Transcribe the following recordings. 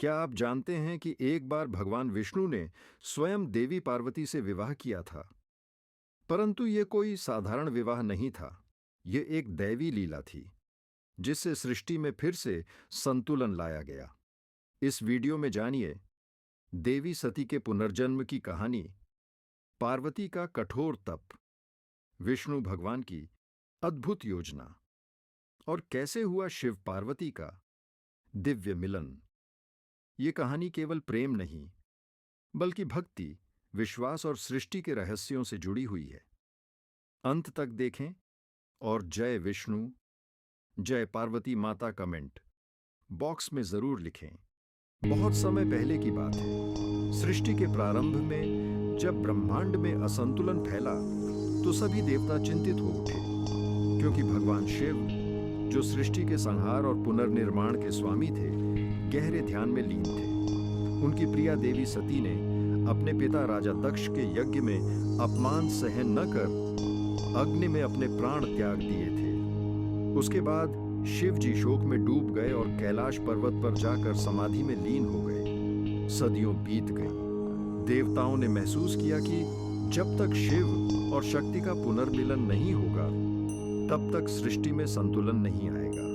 क्या आप जानते हैं कि एक बार भगवान विष्णु ने स्वयं देवी पार्वती से विवाह किया था? परंतु ये कोई साधारण विवाह नहीं था। ये एक दैवी लीला थी, जिससे सृष्टि में फिर से संतुलन लाया गया। इस वीडियो में जानिए देवी सती के पुनर्जन्म की कहानी, पार्वती का कठोर तप, विष्णु भगवान की अद्भुत योजना और कैसे हुआ शिव पार्वती का दिव्य मिलन। ये कहानी केवल प्रेम नहीं, बल्कि भक्ति, विश्वास और सृष्टि के रहस्यों से जुड़ी हुई है। अंत तक देखें और जय विष्णु, जय पार्वती माता कमेंट बॉक्स में जरूर लिखें। बहुत समय पहले की बात है। सृष्टि के प्रारंभ में जब ब्रह्मांड में असंतुलन फैला तो सभी देवता चिंतित हो उठे, क्योंकि भगवान शिव, जो सृष्टि के संहार और पुनर्निर्माण के स्वामी थे, गहरे ध्यान में लीन थे। उनकी प्रिया देवी सती ने अपने पिता राजा दक्ष के यज्ञ में अपमान सहन न कर अग्नि में अपने प्राण त्याग दिए थे। उसके बाद शिव जी शोक में डूब गए और कैलाश पर्वत पर जाकर समाधि में लीन हो गए। सदियों बीत गई। देवताओं ने महसूस किया कि जब तक शिव और शक्ति का पुनर्मिलन नहीं होगा, तब तक सृष्टि में संतुलन नहीं आएगा।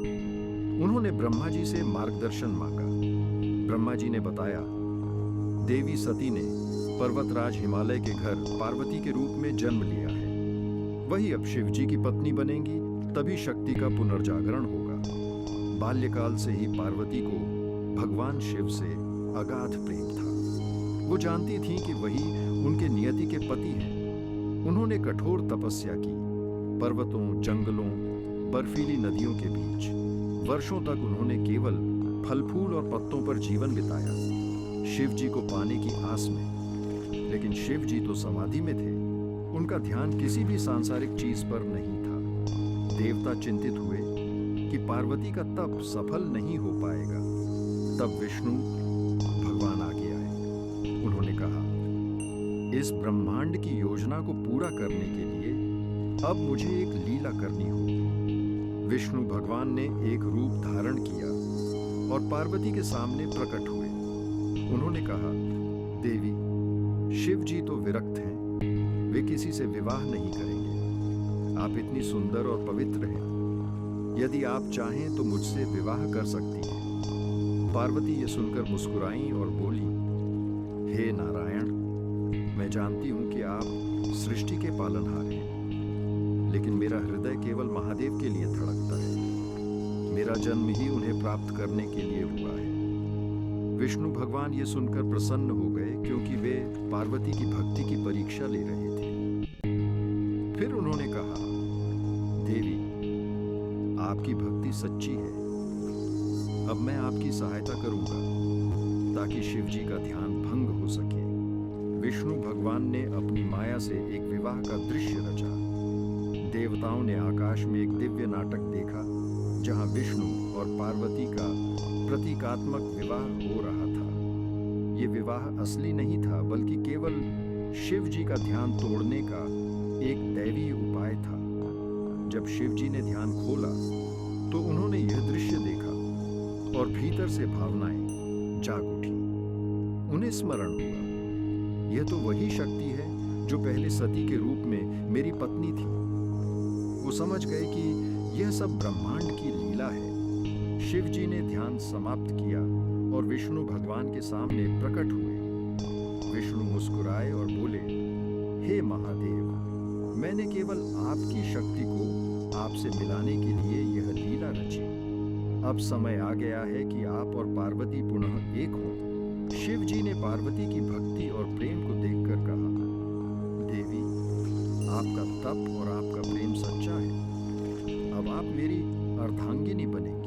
उन्होंने ब्रह्मा जी से मार्गदर्शन मांगा। ब्रह्मा जी ने बताया, देवी सती ने पर्वतराज हिमालय के घर पार्वती के रूप में जन्म लिया है। वही अब शिव जी की पत्नी बनेंगी, तभी शक्ति का पुनर्जागरण होगा। बाल्यकाल से ही पार्वती को भगवान शिव से अगाध प्रेम था। वो जानती थीं कि वही उनके नियति के पति हैं। उन्होंने कठोर तपस्या की। पर्वतों, जंगलों, बर्फीली नदियों के बीच वर्षों तक उन्होंने केवल फल फूल और पत्तों पर जीवन बिताया, शिव जी को पाने की आस में। लेकिन शिव जी तो समाधि में थे। उनका ध्यान किसी भी सांसारिक चीज पर नहीं था। देवता चिंतित हुए कि पार्वती का तप सफल नहीं हो पाएगा। तब विष्णु भगवान आगे आए। उन्होंने कहा, इस ब्रह्मांड की योजना को पूरा करने के लिए अब मुझे एक लीला करनी होगी। विष्णु भगवान ने एक रूप धारण किया और पार्वती के सामने प्रकट हुए। उन्होंने कहा, देवी, शिव जी तो विरक्त हैं। वे किसी से विवाह नहीं करेंगे। आप इतनी सुंदर और पवित्र हैं। यदि आप चाहें तो मुझसे विवाह कर सकती हैं। पार्वती ये सुनकर मुस्कुराईं और बोली, हे नारायण, मैं जानती हूं कि आप सृष्टि के पालनहार हैं, लेकिन मेरा हृदय केवल महादेव के लिए धड़कता है। मेरा जन्म ही उन्हें प्राप्त करने के लिए हुआ है। विष्णु भगवान ये सुनकर प्रसन्न हो गए, क्योंकि वे पार्वती की भक्ति की परीक्षा ले रहे थे। फिर उन्होंने कहा, देवी, आपकी भक्ति सच्ची है। अब मैं आपकी सहायता करूंगा ताकि शिव जी का ध्यान भंग हो सके। विष्णु भगवान ने अपनी माया से एक विवाह का दृश्य रचा। देवताओं ने आकाश में एक दिव्य नाटक देखा, जहां विष्णु और पार्वती का प्रतीकात्मक विवाह हो रहा था। ये विवाह असली नहीं था, बल्कि केवल शिव जी का ध्यान तोड़ने का एक दैवी उपाय था। जब शिव जी ने ध्यान खोला तो उन्होंने यह दृश्य देखा और भीतर से भावनाएं जाग उठी। उन्हें स्मरण हुआ, यह तो वही शक्ति है जो पहले सती के रूप में मेरी पत्नी थी। वो समझ गए कि यह सब ब्रह्मांड की लीला है। शिव जी ने ध्यान समाप्त किया और विष्णु भगवान के सामने प्रकट हुए। विष्णु मुस्कुराए और बोले, हे महादेव, मैंने केवल आपकी शक्ति को आपसे मिलाने के लिए यह लीला रची। अब समय आ गया है कि आप और पार्वती पुनः एक हों। शिव जी ने पार्वती की भक्ति और प्रेम को देखकर कहा, देवी, आपका तप और आपका प्रेम सच्चा है। अब आप मेरी अर्धांगिनी बनेंगी।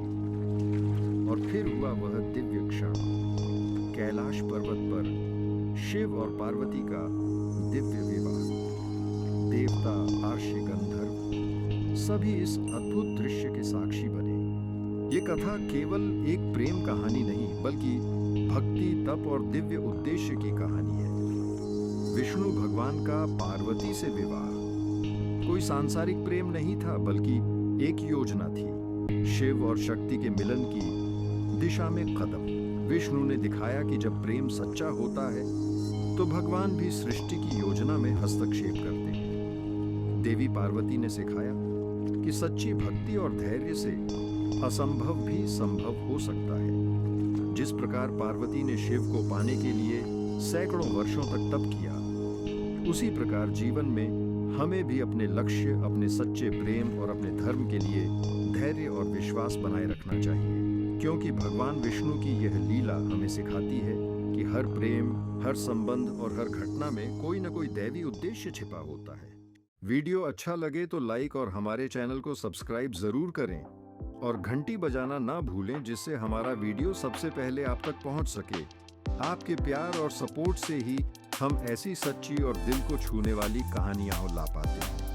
और फिर हुआ वह दिव्य क्षण। कैलाश पर्वत पर शिव और पार्वती का दिव्य विवाह। देवता, आर्षि, गंधर्व सभी इस अद्भुत दृश्य के साक्षी बने। ये कथा केवल एक प्रेम कहानी नहीं, बल्कि भक्ति, तप और दिव्य उद्देश्य की कहानी है। विष्णु भगवान का पार्वती से विवाह कोई सांसारिक प्रेम नहीं था, बल्कि एक योजना थी। शिव और शक्ति के मिलन की दिशा में कदम। विष्णु ने दिखाया कि जब प्रेम सच्चा होता है तो भगवान भी सृष्टि की योजना में हस्तक्षेप करते हैं। देवी पार्वती ने सिखाया कि सच्ची भक्ति और धैर्य से असंभव भी संभव हो सकता है। जिस प्रकार पार्वती ने शिव को पाने के लिए सैकड़ों वर्षों तक तप किया, उसी प्रकार जीवन में हमें भी अपने लक्ष्य, अपने सच्चे प्रेम और अपने धर्म के लिए धैर्य और विश्वास बनाए रखना चाहिए, क्योंकि भगवान विष्णु की यह लीला हमें सिखाती है कि हर प्रेम, हर संबंध और हर घटना में कोई न कोई दैवी उद्देश्य छिपा होता है। वीडियो अच्छा लगे तो लाइक और हमारे चैनल को सब्सक्राइब जरूर करें और घंटी बजाना ना भूलें, जिससे हमारा वीडियो सबसे पहले आप तक पहुंच सके। आपके प्यार और सपोर्ट से ही हम ऐसी सच्ची और दिल को छूने वाली कहानियां ला पाते हैं।